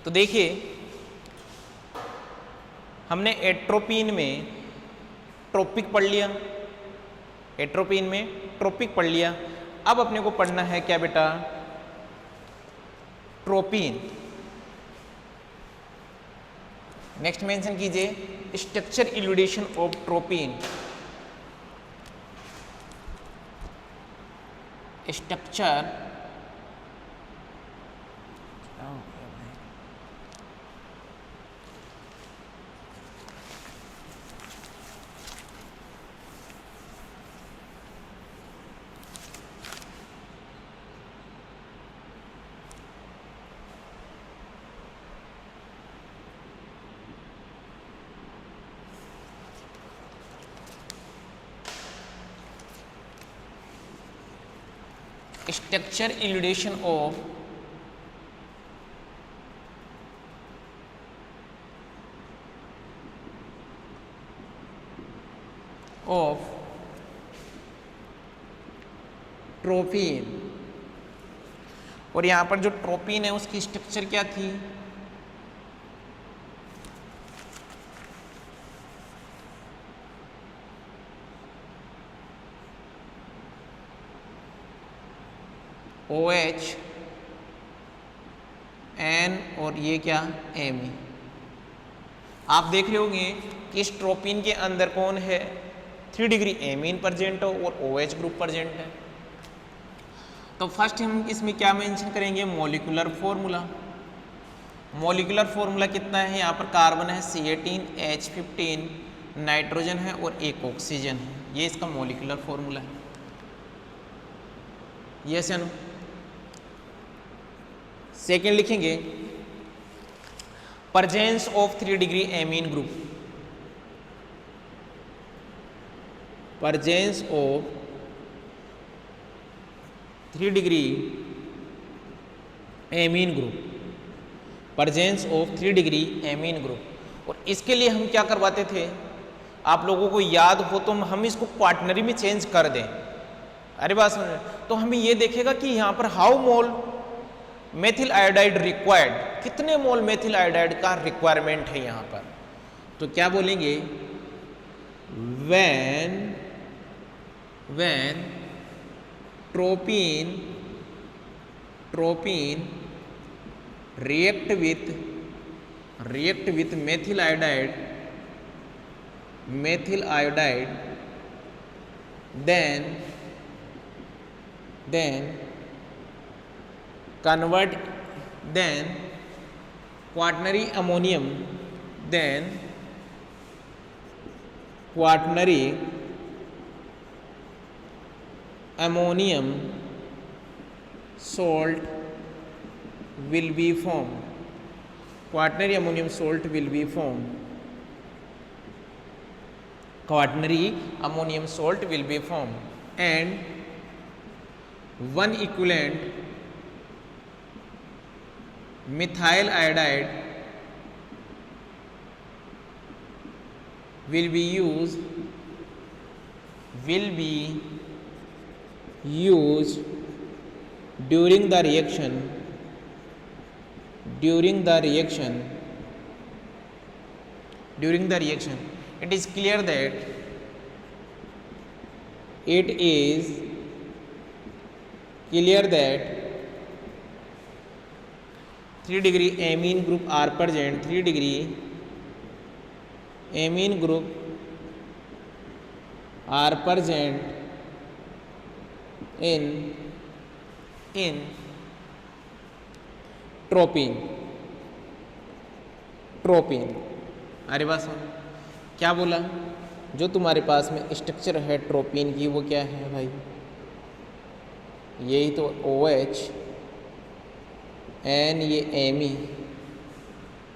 तो देखिए हमने एट्रोपिन में ट्रोपिक पढ़ लिया, एट्रोपिन में ट्रोपिक पढ़ लिया। अब अपने को पढ़ना है क्या बेटा, ट्रोपिन। नेक्स्ट मेंशन कीजिए structure elucidation of tropine. Structure structure eludation of tropine. और यहां पर जो ट्रोपिन है उसकी स्ट्रक्चर क्या थी, OH N और ये क्या Me। आप देख रहे होंगे कि इस ट्रोपिन के अंदर कौन है, 3 डिग्री एमीन प्रेजेंट हो और OH ग्रुप प्रेजेंट है। तो फर्स्ट हम इसमें क्या मेंशन करेंगे, मॉलिक्यूलर फॉर्मूला। मॉलिक्यूलर फॉर्मूला कितना है, यहाँ पर कार्बन है C18 H15, नाइट्रोजन है और एक ऑक्सीजन है, ये इसका मॉलिक्यूलर फॉर्मूला है। यस या नो। सेकेंड लिखेंगे presence of 3 degree amine group, presence of 3 degree amine group, presence of 3 degree amine group. और इसके लिए हम क्या करवाते थे, आप लोगों को याद हो तो हम इसको क्वाटनरी में चेंज कर दें। अरे बात सुन, तो हमें ये देखेगा कि यहाँ पर how mole methyl iodide required, कितने मोल मेथिल आयोडाइड का रिक्वायरमेंट है यहाँ पर। तो क्या बोलेंगे, when tropine react with methyl iodide, then convert, then quaternary ammonium, then quaternary ammonium salt will be formed, quaternary ammonium salt will be formed, quaternary ammonium salt will be formed, and one equivalent methyl iodide will be used during the reaction, it is clear that 3 degree amine group are present, 3 degree amine group are present in tropone. अरे बस क्या बोला, जो तुम्हारे पास में structure है tropine की वो क्या है भाई, यही तो OH N, ये Me,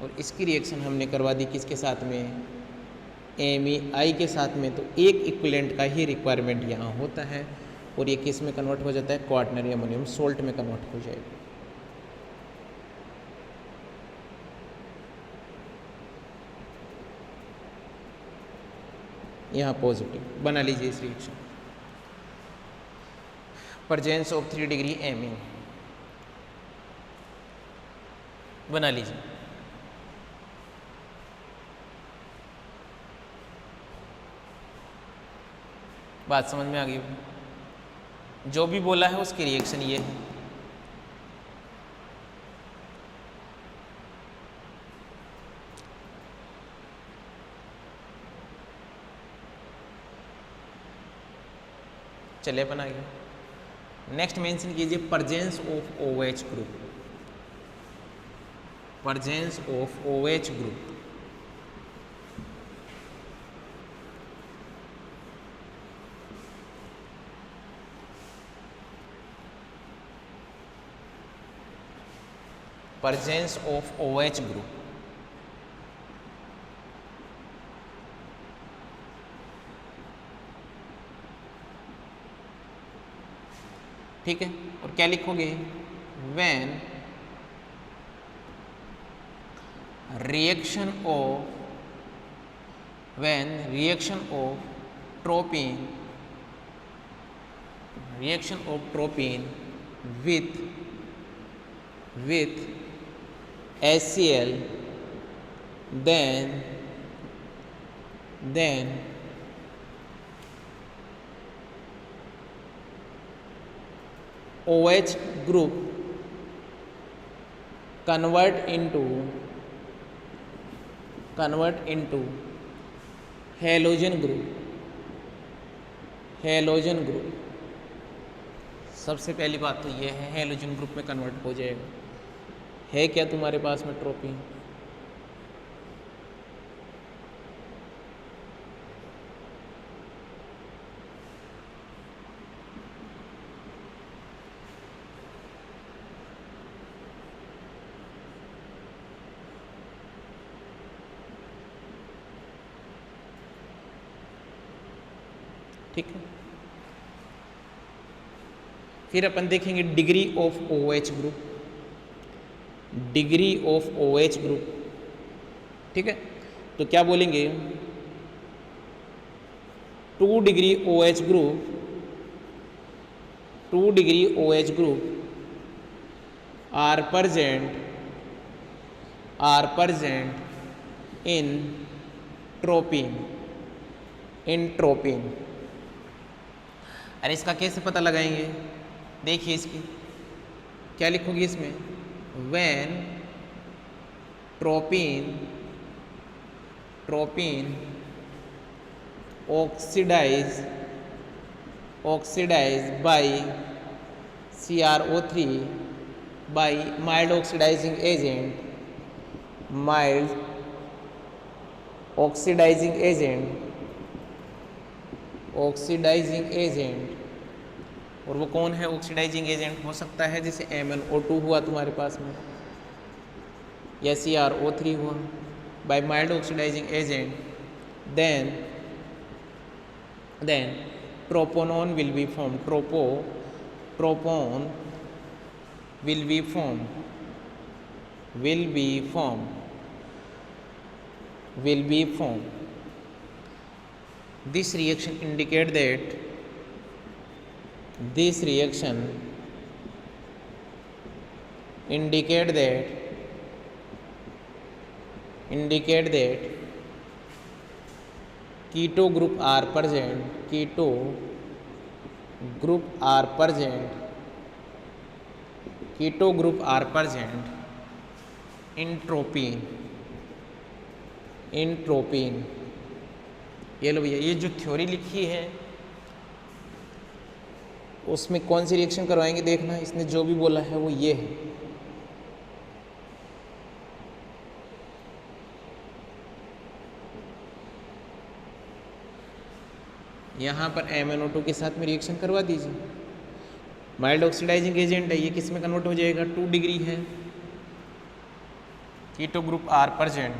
और इसकी रिएक्शन हमने करवा दी किसके साथ में, MEI के साथ में। तो एक इक्विवेलेंट का ही रिक्वायरमेंट यहाँ होता है और ये किस में कन्वर्ट हो जाता है, क्वाटरनरी अमोनियम सोल्ट में कन्वर्ट हो जाएगा। यहाँ पॉजिटिव बना लीजिए इस reaction, presence of 3 degree amine बना लीजिए। बात समझ में आ गई होगी। जो भी बोला है उसकी रिएक्शन ये है। चलिए अपन आगे नेक्स्ट मेंशन कीजिए presence of OH group. Presence of OH group. presence of OH group। ठीक है, और क्या लिखोगे? when reaction of tropine with HCl then OH group convert into halogen group। सबसे पहली बात तो ये है हेलोजन ग्रुप में कन्वर्ट हो जाएगा। है क्या तुम्हारे पास में ट्रोपिन? ठीक है, फिर अपन देखेंगे degree of OH group. Degree of OH group, ठीक है, तो क्या बोलेंगे? 2 degree OH group, 2 degree OH group are present in tropone. अरे इसका कैसे पता लगाएंगे? देखिए इसकी क्या लिखोगे इसमें? when tropine oxidize by CrO3 by mild oxidizing agent, और वो कौन है ऑक्सीडाइजिंग एजेंट? हो सकता है जैसे MnO2 हुआ तुम्हारे पास में, या CrO3 हुआ। By mild oxidising agent then propanone will be form. Propanone will be form. This reaction indicate that keto group are present in tropine। ये लो भैया, ये जो थ्योरी लिखी है उसमें कौन सी रिएक्शन करवाएंगे देखना। इसने जो भी बोला है वो ये है। यहाँ पर MnO2 के साथ में रिएक्शन करवा दीजिए। माइल्ड ऑक्सीडाइजिंग एजेंट है, ये किस में कन्वर्ट हो जाएगा? 2 डिग्री है। Keto group are present,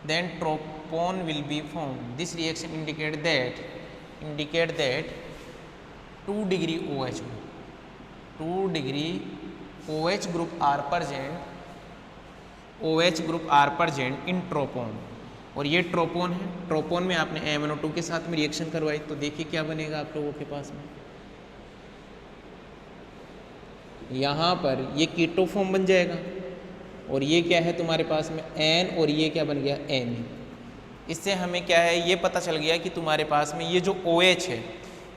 then tropone will be formed। This reaction indicate that 2 degree OH group are present in tropone। और ये ट्रोपोन है। ट्रोपोन में आपने MnO2 के साथ में रिएक्शन करवाई, तो देखिए क्या बनेगा आप लोगों के पास में। यहाँ पर ये कीटो फॉर्म बन जाएगा, और ये क्या है तुम्हारे पास में N, और ये क्या बन गया Na। इससे हमें क्या है ये पता चल गया कि तुम्हारे पास में ये जो OH है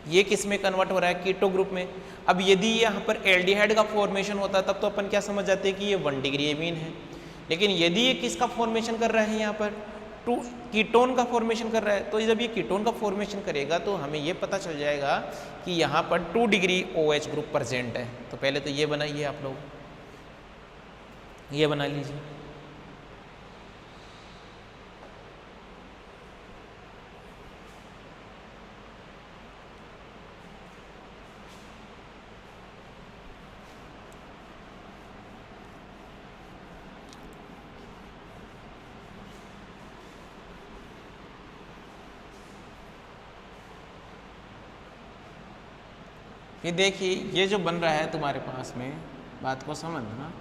ये किस में कन्वर्ट हो रहा है, कीटो ग्रुप में। अब यदि यहाँ पर एल्डिहाइड का फॉर्मेशन होता तब तो अपन क्या समझ जाते हैं कि ये 1 डिग्री एमीन है, लेकिन यदि ये किसका फॉर्मेशन कर रहा है यहाँ पर टू कीटोन का फॉर्मेशन कर रहा है, तो जब ये कीटोन का फॉर्मेशन करेगा तो हमें ये पता चल जाएगा कि यहाँ पर 2 डिग्री OH ग्रुप प्रेजेंट है। तो पहले तो ये बनाइए आप लोग, ये बना लीजिए। ये देखिए ये जो बन रहा है तुम्हारे पास में, बात को समझना।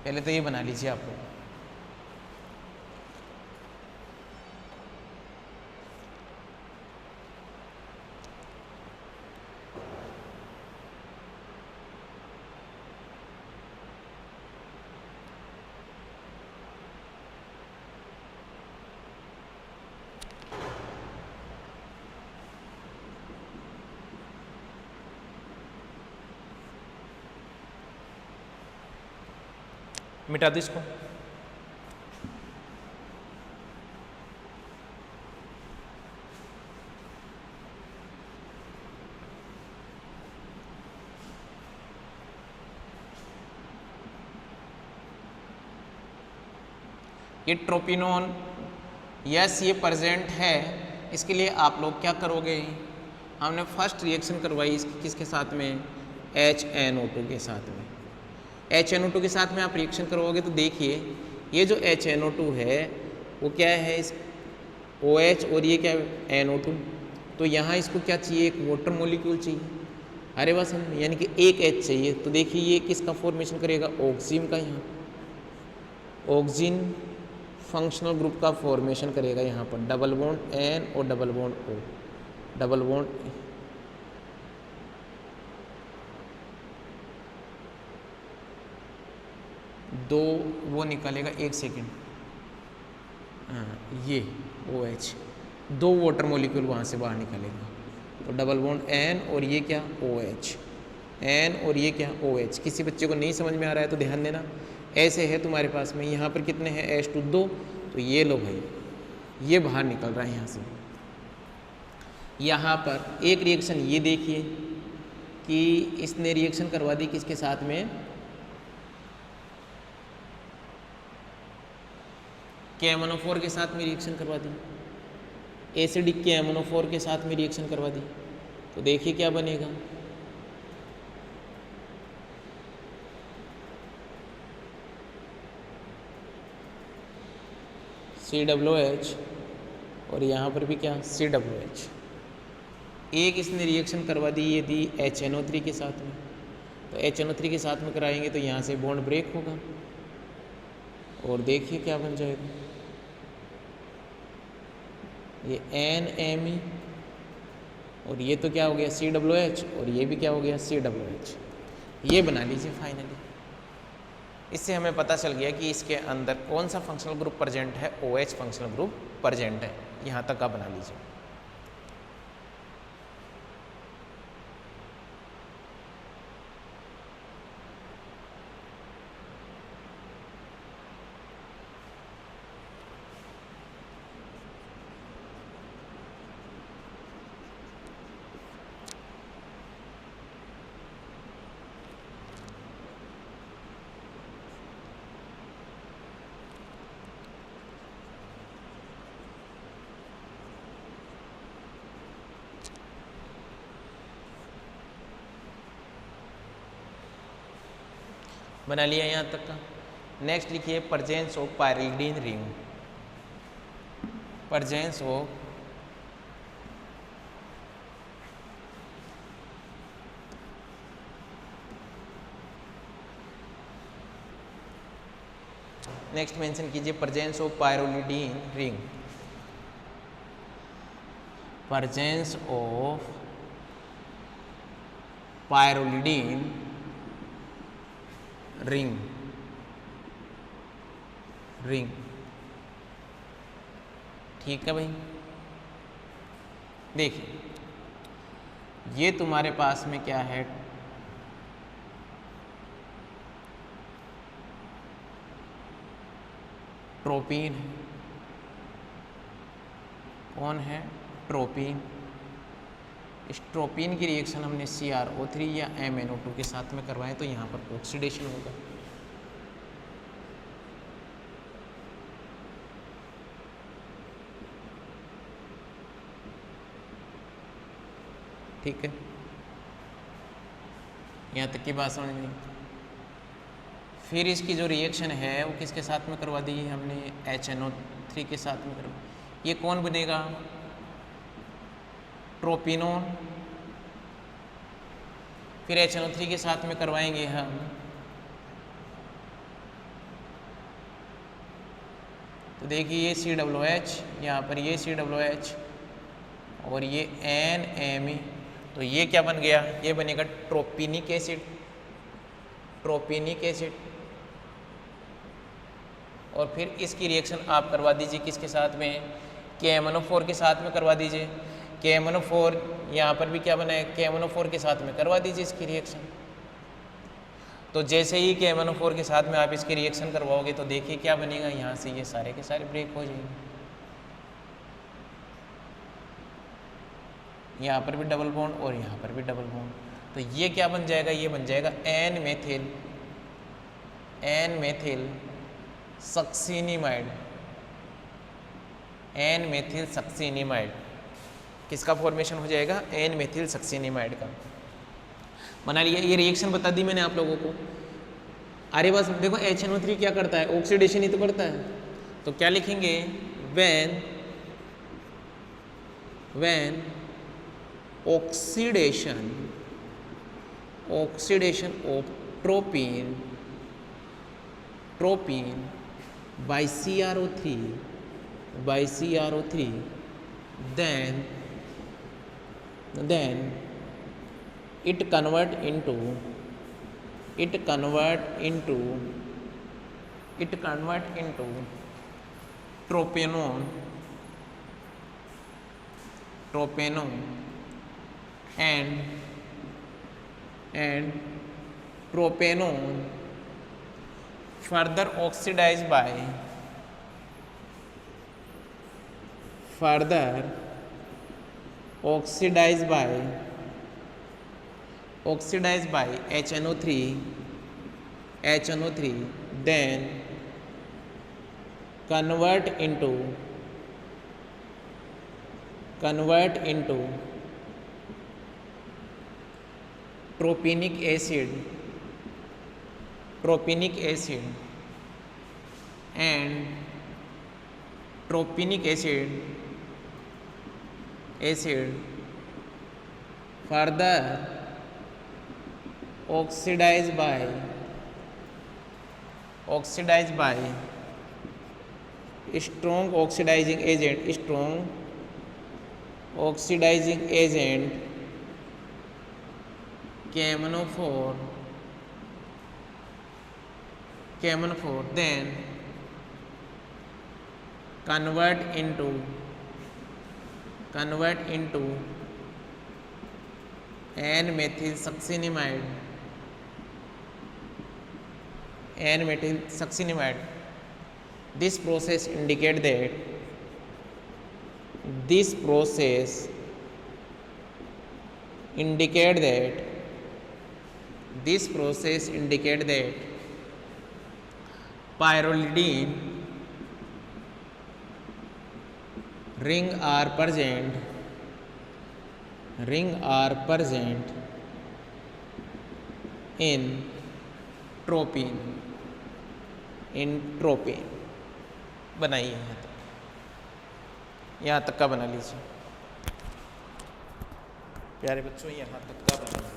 पहले तो ये बना लीजिए आप लोग। मिटा दो इसको। ये ट्रोपिनोन यस ये प्रेजेंट है, इसके लिए आप लोग क्या करोगे, हमने फर्स्ट रिएक्शन करवाई इसकी किसके साथ में, HNO2 के साथ में। HNO2 के साथ में आप रिएक्शन करवाओगे तो देखिए ये जो HNO2 है वो क्या है, इस OH और ये क्या है NO2, तो यहाँ इसको क्या चाहिए, एक वाटर मोलिक्यूल चाहिए। अरे बस हम यानी कि एक H चाहिए, तो देखिए ये किसका फॉर्मेशन करेगा, ऑक्सीजन का। यहाँ ऑक्सीजन फंक्शनल ग्रुप का फॉर्मेशन करेगा यहाँ पर, डबल बॉन्ड N और double bond O, double bond दो वो निकालेगा, एक सेकेंड, हाँ ये OH, दो वाटर मॉलिक्यूल वहाँ से बाहर निकलेगा, तो डबल बॉन्ड N और ये क्या OH, N और ये क्या OH। किसी बच्चे को नहीं समझ में आ रहा है तो ध्यान देना, ऐसे है तुम्हारे पास में, यहाँ पर कितने हैं H2 2, तो ये लो भाई ये बाहर निकल रहा है यहाँ से। यहाँ पर एक रिएक्शन ये देखिए कि इसने रिएक्शन करवा दी किसके साथ में, KMnO4 के साथ में रिएक्शन करवा दी, एसिडिक KMnO4 के साथ में रिएक्शन करवा दी, तो देखिए क्या बनेगा, COOH और यहाँ पर भी क्या COOH। एक इसने रिएक्शन करवा दी ये दी HNO3 के साथ में, तो HNO3 के साथ में कराएंगे तो यहाँ से बॉन्ड ब्रेक होगा और देखिए क्या बन जाएगा, ये NMe और ये तो क्या हो गया COOH और ये भी क्या हो गया COOH। ये बना लीजिए फाइनली। इससे हमें पता चल गया कि इसके अंदर कौन सा फंक्शनल ग्रुप प्रेजेंट है, OH फंक्शनल ग्रुप प्रेजेंट है। यहाँ तक आप बना लीजिए। बना लिया यहाँ तक का। नेक्स्ट लिखिए presence of pyrrolidine ring, presence of next mention कीजिए presence of pyrrolidine ring, presence of pyrrolidine ring ठीक है भाई। देखिए ये तुम्हारे पास में क्या है, ट्रोपीन है। कौन है? ट्रोपीन। इस ट्रोपीन की रिएक्शन हमने CrO3 या MnO2 के साथ में करवाए तो यहाँ पर ऑक्सीडेशन होगा। ठीक है, यहाँ तक की बात समझ में। फिर इसकी जो रिएक्शन है वो किसके साथ में करवा दी हमने? HNO3 के साथ में करवा। ये कौन बनेगा? ट्रोपिनोन। फिर HNO3 के साथ में करवाएंगे हम तो देखिए ये COOH, यहाँ पर ये COOH और ये NMe, तो ये क्या बन गया? ये बनेगा ट्रोपिनिक एसिड। ट्रोपिनिक एसिड। और फिर इसकी रिएक्शन आप करवा दीजिए किसके साथ में? KMnO4 के साथ में करवा दीजिए। KMnO4 यहाँ पर भी क्या बना है? KMnO4 के साथ में करवा दीजिए इसकी रिएक्शन। तो जैसे ही KMnO4 के साथ में आप इसकी रिएक्शन करवाओगे तो देखिए क्या बनेगा, यहाँ से ये सारे के सारे ब्रेक हो जाएंगे। यहाँ पर भी डबल बॉन्ड और यहाँ पर भी डबल बॉन्ड, तो ये क्या बन जाएगा? ये बन जाएगा N methyl succinimide. N methyl succinimide किसका फॉर्मेशन हो जाएगा? एन मेथिल सक्सिनिमाइड का बना लिया। ये रिएक्शन बता दी मैंने आप लोगों को। अरे बस देखो HNO3 क्या करता है? ऑक्सीडेशन ही तो करता है। तो क्या लिखेंगे? when oxidation of tropine by CrO3 then it convert into tropanone and propanone further oxidized by HNO3 then convert into tropinic acid and tropinic acid further oxidized by strong oxidizing agent KMnO4 then convert into N-methyl succinimide. This process indicate that pyrrolidine ring are present in tropine बनाइए। यहाँ तक का बना लीजिए प्यारे बच्चों, यहाँ तक का बना लीजिए।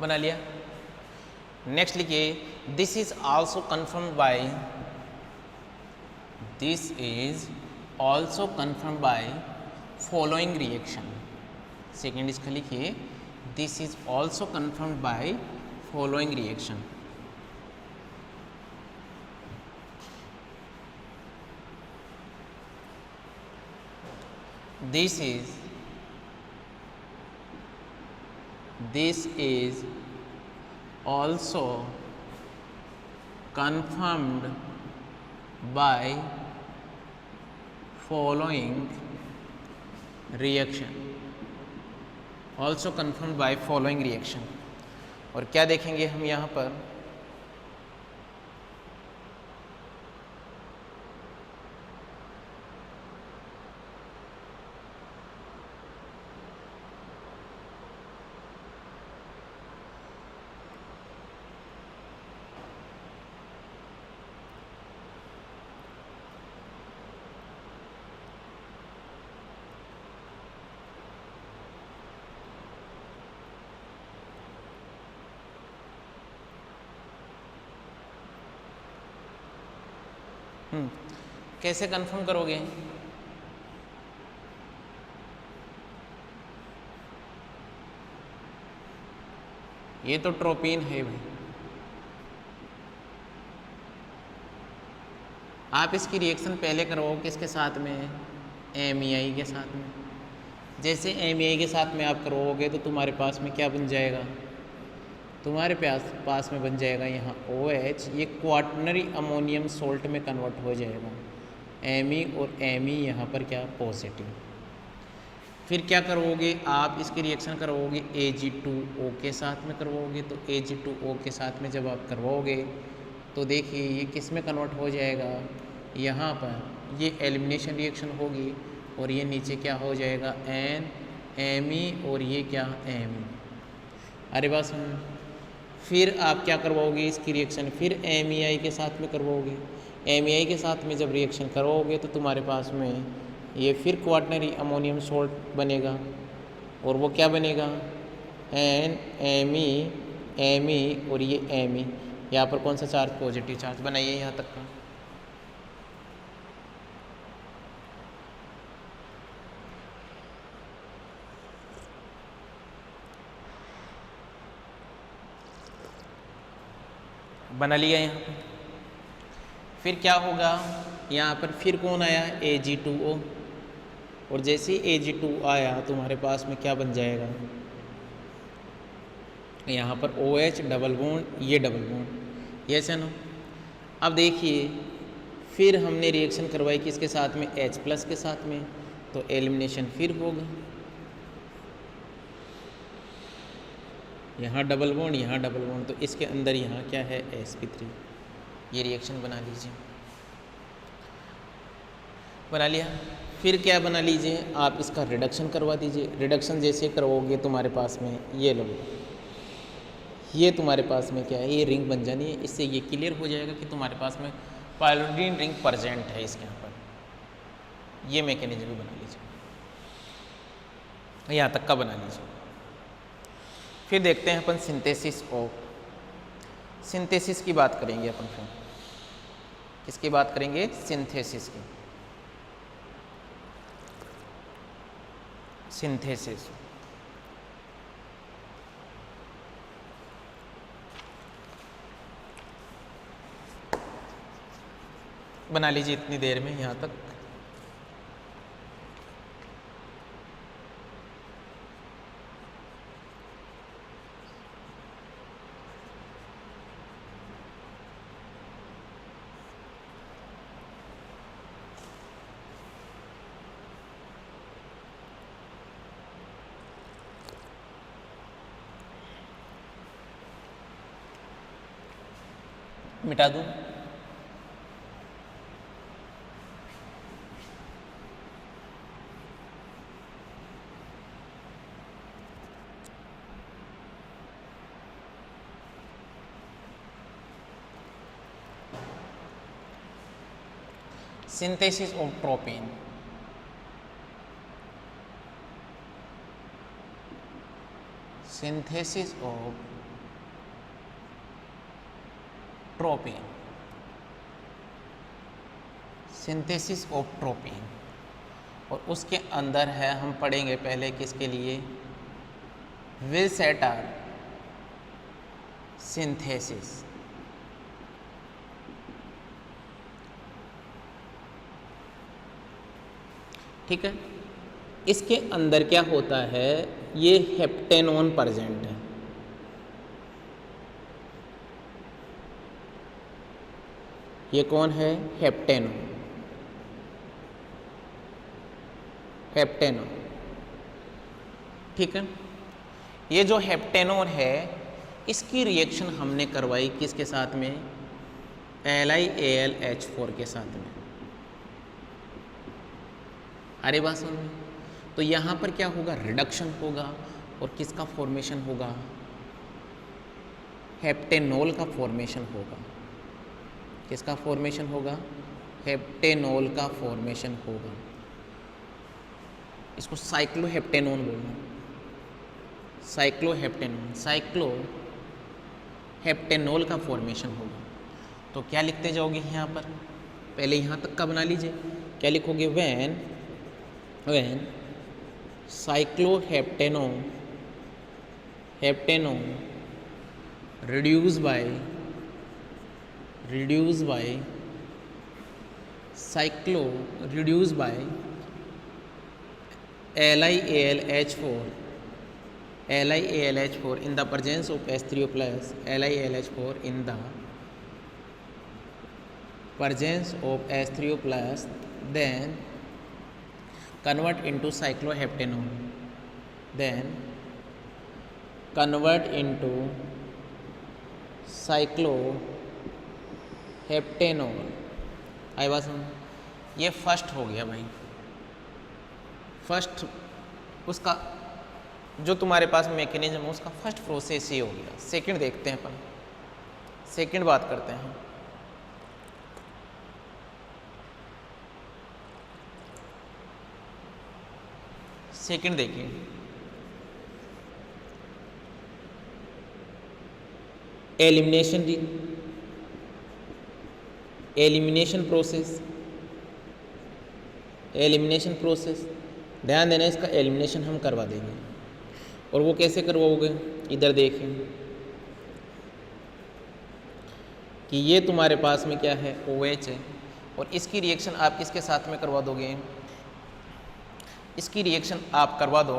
बना लिया। नेक्स्ट लिखिए this is also confirmed by, this is also confirmed by following reaction. Second इसका लिखिए this is also confirmed by following reaction. This is also confirmed by following reaction, also confirmed by following reaction। और क्या देखेंगे हम यहाँ पर, कैसे confirm करोगे? ये तो ट्रोपिन है भाई, आप इसकी रिएक्शन पहले करोगे किसके साथ में, एमईआई के साथ में। जैसे एमईआई के साथ में आप करोगे तो तुम्हारे पास में क्या बन जाएगा, तुम्हारे पास में बन जाएगा यहाँ OH, ये क्वाटर्नरी अमोनियम सोल्ट में कन्वर्ट हो जाएगा, Me और Me यहाँ पर क्या पॉजिटिव। फिर क्या करोगे आप, इसकी रिएक्शन करवाओगे Ag2O के साथ में करवाओगे, तो Ag2O के साथ में जब आप करवाओगे तो देखिए ये किस में कन्वर्ट हो जाएगा, यहाँ पर ये एलिमिनेशन रिएक्शन होगी और ये नीचे क्या हो जाएगा Me और ये क्या Me। अरे बस फिर आप क्या करवाओगे इसकी रिएक्शन, फिर MEI के साथ में करवाओगे। MEI के साथ में जब रिएक्शन करवाओगे तो तुम्हारे पास में ये फिर क्वाटर्नरी अमोनियम सोल्ट बनेगा और वो क्या बनेगा Me और ये Me। यहाँ पर कौन सा चार्ज, पॉजिटिव चार्ज बनाइए यहाँ तक का। बना लिया यहाँ पर। फिर क्या होगा यहाँ पर, फिर कौन आया Ag2O, और जैसे ही Ag2 आया तुम्हारे पास में क्या बन जाएगा, यहाँ पर OH डबल बॉन्ड, ये डबल बॉन्ड, यस है ना। अब देखिए फिर हमने रिएक्शन करवाई किसके साथ में, H+ के साथ में, तो एलिमिनेशन फिर होगा, यहाँ डबल बॉन्ड, यहाँ डबल बॉन्ड, तो इसके अंदर यहाँ क्या है sp3। ये रिएक्शन बना लीजिए, बना लिया। फिर क्या बना लीजिए आप, इसका रिडक्शन करवा दीजिए। रिडक्शन जैसे करवाओगे तुम्हारे पास में ये लो, ये तुम्हारे पास में क्या है, ये रिंग बन जानी है। इससे ये क्लियर हो जाएगा कि तुम्हारे पास में पायलोडीन रिंग प्रेजेंट है इसके यहाँ पर। ये मैकेनिज्म भी बना लीजिए, यहाँ तक का बना लीजिए। फिर देखते हैं अपन सिंथेसिस ऑफ, सिंथेसिस की बात करेंगे अपन। फिर किसकी बात करेंगे, सिंथेसिस की। सिंथेसिस बना लीजिए इतनी देर में यहाँ तक। मिटा दूं, synthesis of tropin। synthesis of tropine, synthesis of tropine. और उसके अंदर है, हम पढ़ेंगे पहले किसके लिए, विलसेटर सिंथेसिस। ठीक है, इसके अंदर क्या होता है, ये हेप्टेनोन प्रेजेंट है। ये कौन है, हेप्टेनोन, हेप्टेनोन। ठीक है, ये जो हेप्टेनोन है इसकी रिएक्शन हमने करवाई किसके साथ में, LiAlH4 के साथ में। अरे बात सुन में, तो यहाँ पर क्या होगा, रिडक्शन होगा और किसका फॉर्मेशन होगा, हेप्टेनॉल का फॉर्मेशन होगा। किसका फॉर्मेशन होगा, हेप्टेनॉल का फॉर्मेशन होगा। इसको साइक्लोहेप्टेनोन बोलना, साइक्लोहेप्टेनोन, साइक्लोहेप्टेनॉल का फॉर्मेशन होगा। तो क्या लिखते जाओगे यहाँ पर, पहले यहाँ तक का बना लीजिए। क्या लिखोगे, when साइक्लोहेप्टेनोन reduced by LiAlH4 in the presence of H3O plus, LiAlH4 in the presence of H3O plus, then convert into cycloheptanol, आई बात समझ। ये फर्स्ट हो गया भाई, फर्स्ट उसका जो तुम्हारे पास मैकेनिज्म है उसका फर्स्ट प्रोसेस ये हो गया। सेकंड देखते हैं अपन, सेकंड बात करते हैं। सेकंड देखिए, एलिमिनेशन प्रोसेस, ध्यान देना, इसका एलिमिनेशन हम करवा देंगे। और वो कैसे करवाओगे, इधर देखें कि ये तुम्हारे पास में क्या है, OH है, और इसकी रिएक्शन आप किसके साथ में करवा दोगे, इसकी रिएक्शन आप करवा दो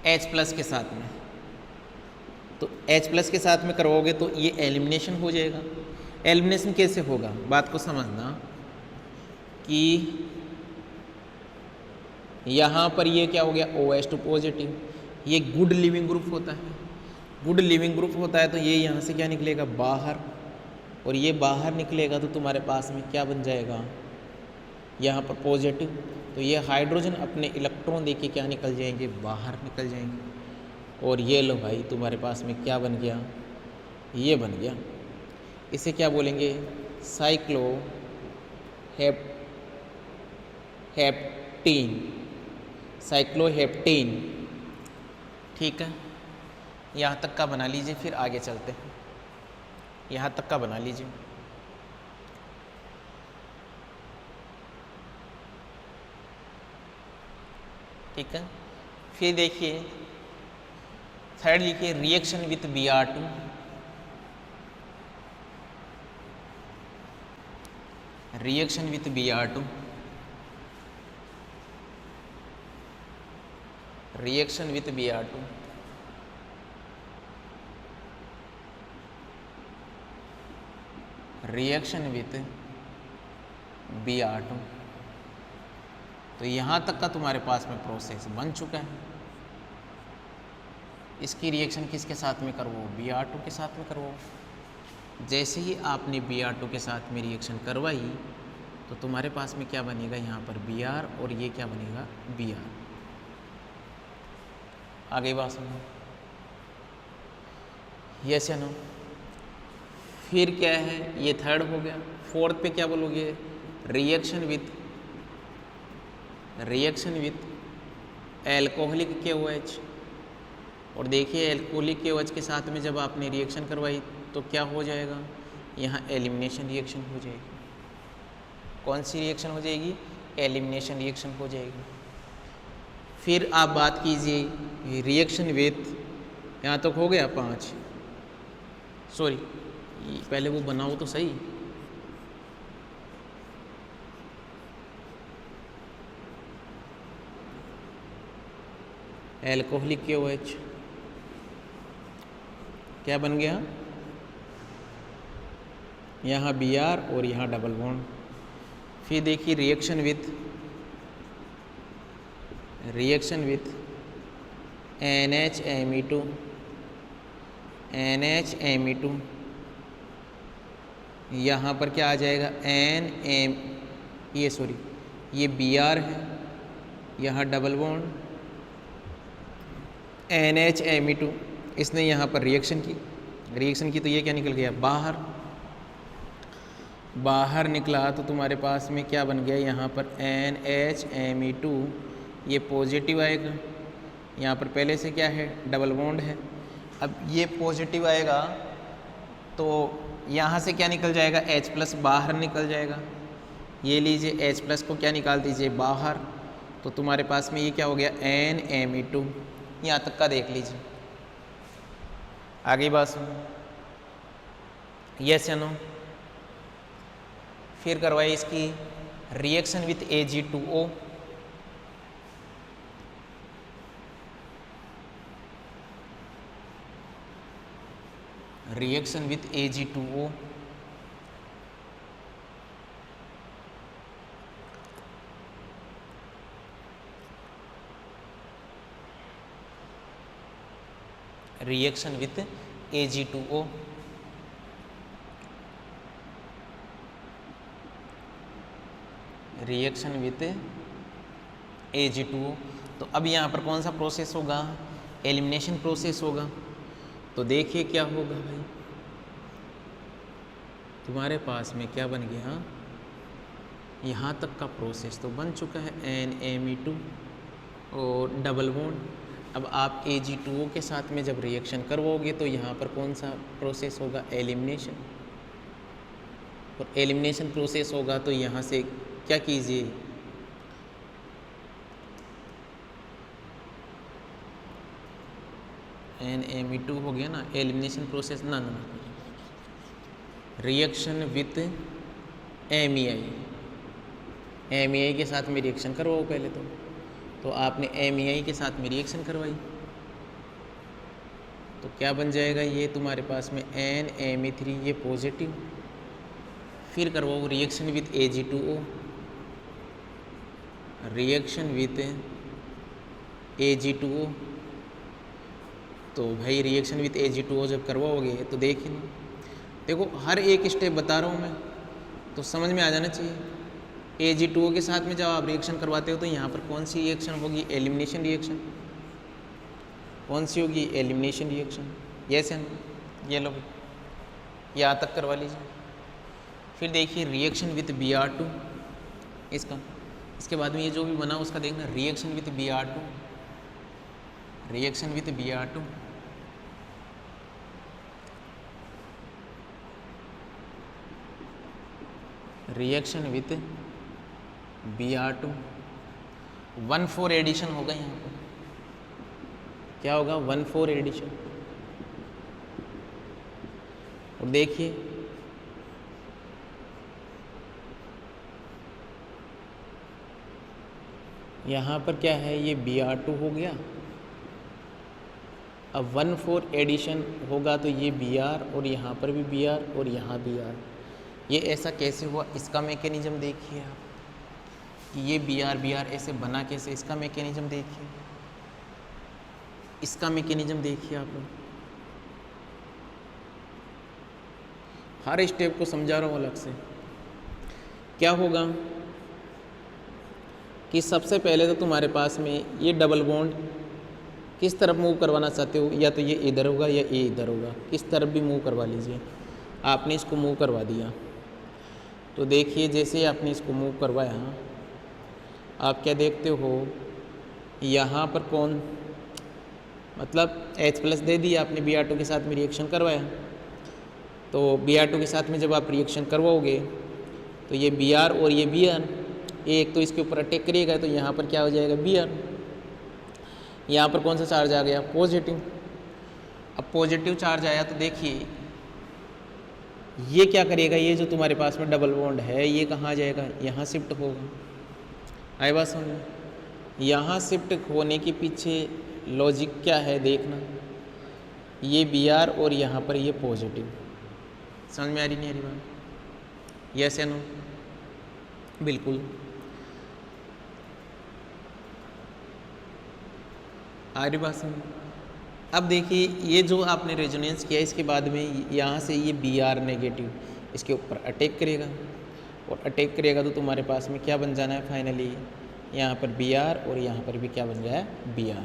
H+ के साथ में। तो H+ के साथ में करवाओगे तो ये एलिमिनेशन हो जाएगा। एलिमिनेशन कैसे होगा, बात को समझना कि यहाँ पर ये क्या हो गया, OH2 पॉजिटिव, ये गुड लिविंग ग्रुप होता है। गुड लिविंग ग्रुप होता है तो ये यहाँ से क्या निकलेगा, बाहर, और ये बाहर निकलेगा तो तुम्हारे पास में क्या बन जाएगा, यहाँ पर पॉजिटिव। तो ये हाइड्रोजन अपने इलेक्ट्रॉन देके क्या निकल जाएंगे, बाहर निकल जाएंगे। और ये लो भाई तुम्हारे पास में क्या बन गया, ये बन गया। इसे क्या बोलेंगे, साइक्लोहेप्टीन। ठीक है, यहाँ तक का बना लीजिए, फिर आगे चलते हैं। यहाँ तक का बना लीजिए। ठीक है, फिर देखिए थर्ड लिखिए, reaction with Br2, reaction with Br2, reaction with Br2, reaction with Br2। तो यहाँ तक का तुम्हारे पास में प्रोसेस बन चुका है। इसकी रिएक्शन किसके साथ में करवाओ, Br2 के साथ में करवाओ। जैसे ही आपने Br2 के साथ में रिएक्शन करवाई तो तुम्हारे पास में क्या बनेगा, यहाँ पर Br और ये क्या बनेगा, Br। आगे बात सुनो, यस या नो। फिर क्या है, ये थर्ड हो गया। फोर्थ पे क्या बोलोगे, रिएक्शन विथ एल्कोहलिक KOH, और देखिए एल्कोहलिक के OH के साथ में जब आपने रिएक्शन करवाई तो क्या हो जाएगा, यहाँ एलिमिनेशन रिएक्शन हो जाएगी। कौन सी रिएक्शन हो जाएगी, एलिमिनेशन रिएक्शन हो जाएगी। फिर आप बात कीजिए रिएक्शन विथ, यहाँ तक हो गया 5, सॉरी पहले वो बनाओ तो सही, एल्कोहलिक के OH क्या बन गया, यहाँ Br और यहाँ डबल बॉन्ड। फिर देखिए रिएक्शन विथ NHMe2, यहाँ पर क्या आ जाएगा ये Br है, यहाँ डबल बॉन्ड NHMe2, इसने यहाँ पर रिएक्शन की तो ये क्या निकल गया, बाहर निकला तो तुम्हारे पास में क्या बन गया, यहाँ पर NHMe2, ये पॉजिटिव आएगा, यहाँ पर पहले से क्या है, डबल बॉन्ड है। अब ये पॉजिटिव आएगा तो यहाँ से क्या निकल जाएगा, H+ बाहर निकल जाएगा। ये लीजिए H+ को क्या निकाल दीजिए बाहर, तो तुम्हारे पास में ये क्या हो गया, NMe2। यहाँ तक का देख लीजिए, आगे बात सुनो, यस या नो। फिर करवाइए इसकी reaction with Ag2O, reaction with Ag2O, reaction with Ag2O, reaction with Ag2O। तो अब यहाँ पर कौन सा प्रोसेस होगा, एलिमिनेशन प्रोसेस होगा। तो देखिए क्या होगा भाई, तुम्हारे पास में क्या बन गया, यहाँ तक का प्रोसेस तो बन चुका है NMe2 और डबल बॉन्ड। अब आप Ag2O के साथ में जब रिएक्शन करवाओगे तो यहाँ पर कौन सा प्रोसेस होगा, एलिमिनेशन। और एलिमिनेशन प्रोसेस होगा तो यहाँ से क्या कीजिए, NMe2 हो गया ना, एलिमिनेशन प्रोसेस ना रिएक्शन विथ MEI के साथ में रिएक्शन करवाओ पहले तो आपने MEI के साथ में रिएक्शन करवाई तो क्या बन जाएगा, ये तुम्हारे पास में NMe3, ये पॉजिटिव। फिर करवाओ reaction with Ag2O, reaction with Ag2O। तो भाई रिएक्शन विथ Ag2O जब करवाओगे तो देखो हर एक स्टेप बता रहा हूँ मैं, तो समझ में आ जाना चाहिए। Ag2O के साथ में जब आप रिएक्शन करवाते हो तो यहाँ पर कौन सी रिएक्शन होगी, एलिमिनेशन रिएक्शन। कौन सी होगी, एलिमिनेशन रिएक्शन। यस एंड ये लो भाई, यहाँ तक करवा लीजिए। फिर देखिए रिएक्शन विथ Br2, इसके बाद में ये जो भी बना उसका देखना, reaction with Br2, reaction with Br2, reaction with Br2, 1,4 addition होगा यहाँ पर। क्या होगा, 1,4 एडिशन। और देखिए यहाँ पर क्या है, ये Br2 हो गया। अब 1,4 एडिशन होगा तो ये Br और यहाँ पर भी Br और यहाँ Br। ये ऐसा कैसे हुआ, इसका मैकेनिज्म देखिए आप कि ये Br ऐसे बना कैसे, इसका मैकेनिज्म देखिए, इसका मैकेनिज्म देखिए आप लोग। हर स्टेप को समझा रहा हूँ अलग से। क्या होगा कि सबसे पहले तो तुम्हारे पास में ये डबल बॉन्ड किस तरफ मूव करवाना चाहते हो, या तो ये इधर होगा या ये इधर होगा, किस तरफ भी मूव करवा लीजिए। आपने इसको मूव करवा दिया तो देखिए जैसे ही आपने इसको मूव करवाया, आप क्या देखते हो, यहाँ पर कौन मतलब H+ दे दिया आपने, Br2 के साथ में रिएक्शन करवाया, तो Br2 के साथ में जब आप रिएक्शन करवाओगे तो ये Br और ये Br, एक तो इसके ऊपर अटैक करेगा, तो यहाँ पर क्या हो जाएगा Br, यहाँ पर कौन सा चार्ज आ गया, पॉजिटिव। अब पॉजिटिव चार्ज आया तो देखिए ये क्या करेगा, ये जो तुम्हारे पास में डबल बॉन्ड है ये कहाँ जाएगा, यहाँ शिफ्ट होगा। आई बात समझ में? यहाँ शिफ्ट होने के पीछे लॉजिक क्या है देखना, ये Br और यहाँ पर ये पॉजिटिव। समझ में आ रही नहीं आ रही बात? यस या नो? बिल्कुल आ रही बात समझ? अब देखिए ये जो आपने रेजोनेंस किया इसके बाद में यहाँ से ये Br नेगेटिव इसके ऊपर अटैक करेगा, और अटैक करेगा तो तुम्हारे पास में क्या बन जाना है फाइनली, यहाँ पर Br और यहाँ पर भी क्या बन गया है Br।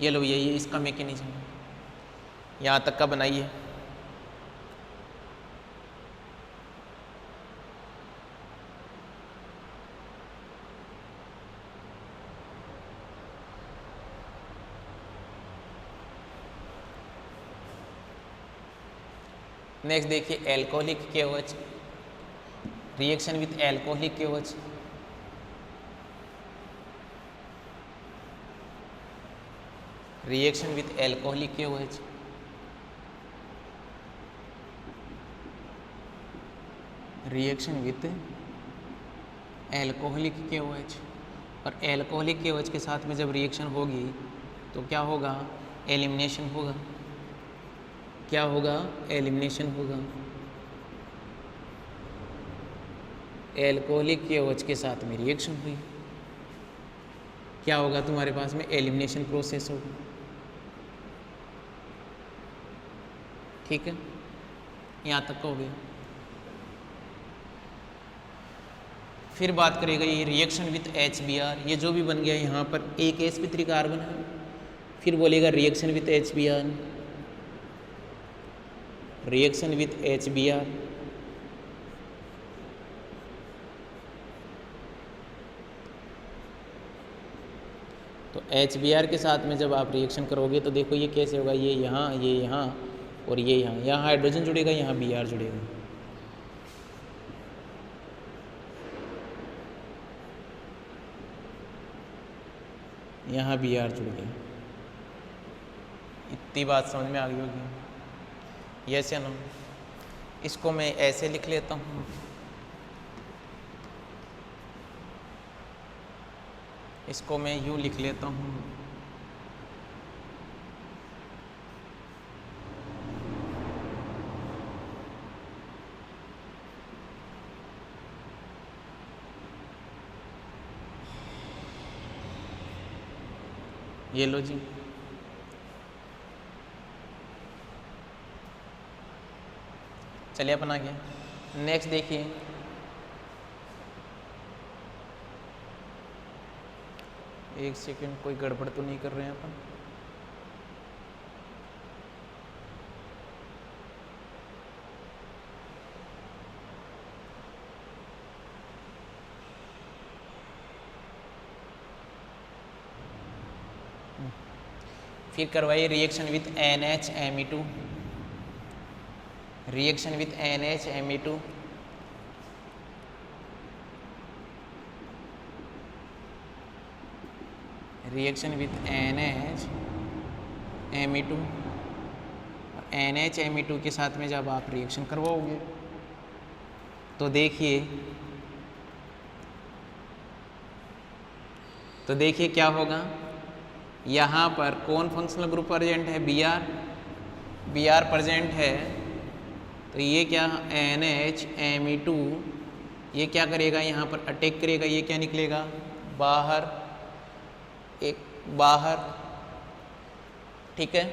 ये लो ये इसका मैकेनिज्म यहाँ तक का बनाइए। नेक्स्ट देखिए alcoholic KOH, reaction with alcoholic KOH। Reaction with alcoholic KOH, reaction with alcoholic KOH। और एल्कोहलिक KOH के साथ में जब रिएक्शन होगी तो क्या होगा, एलिमिनेशन होगा। क्या होगा, एलिमिनेशन होगा। एल्कोहलिक KOH के साथ में रिएक्शन हुई, क्या होगा तुम्हारे पास में, एलिमिनेशन प्रोसेस होगा। ठीक है, यहाँ तक का हो गया। फिर बात करेगा ये रिएक्शन विथ HBr, ये जो भी बन गया यहाँ पर एक sp3 कार्बन है, फिर बोलेगा reaction with HBr, reaction with HBr, तो HBr के साथ में जब आप रिएक्शन करोगे तो देखो ये कैसे होगा, ये यहाँ और ये यहाँ हाइड्रोजन जुड़ेगा, यहाँ Br जुड़ेगा। यहाँ Br जुड़ गया। इतनी बात समझ में आ गई होगी, यस या नो? इसको मैं ऐसे लिख लेता हूँ, इसको मैं यूँ लिख लेता हूँ, ये लो जी। चलिए अपन आ गया। नेक्स्ट देखिए, एक सेकंड, कोई गड़बड़ तो नहीं कर रहे हैं अपन? फिर करवाइए reaction with NHMe2, reaction with NHMe2, reaction with NHMe2। NHMe2 के साथ में जब आप रिएक्शन करवाओगे तो देखिए क्या होगा, यहाँ पर कौन फंक्शनल ग्रुप प्रेजेंट है, Br प्रेजेंट है, तो ये क्या NHMe2 ये क्या करेगा, यहाँ पर अटैक करेगा, ये क्या निकलेगा बाहर, एक बाहर। ठीक है,